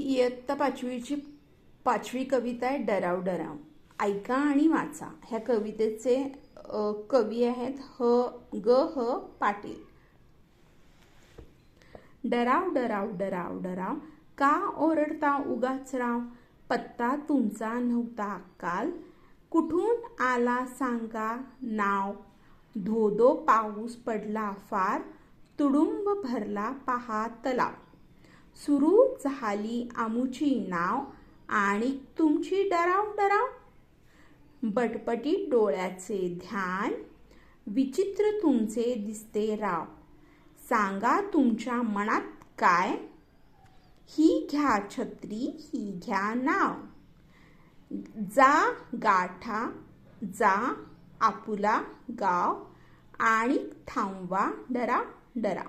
इयत्ता पाचवीची 5वी कविता आहे डराव डराव. ऐका आणि वाचा. ह्या कवितेचे कवी आहेत ग. पाटील. डराव डराव डराव डराव, का ओरडता उगाच राव. पत्ता तुमचा नव्हता काल, कुठून आला सांगा नाव. धोधो पाऊस पडला फार, तुडुंब भरला पहा तलाव. सुरू झाली आमुची नाव, आणि तुमची डराव डराव. बटपटी डोळ्याचे ध्यान, विचित्र तुमचे दिसते राव. सांगा तुमच्या मनात काय, ही घ्या छत्री ही घ्या नाव. जा गाठा जा आपुला गाव, आणि थांबवा डराव डराव.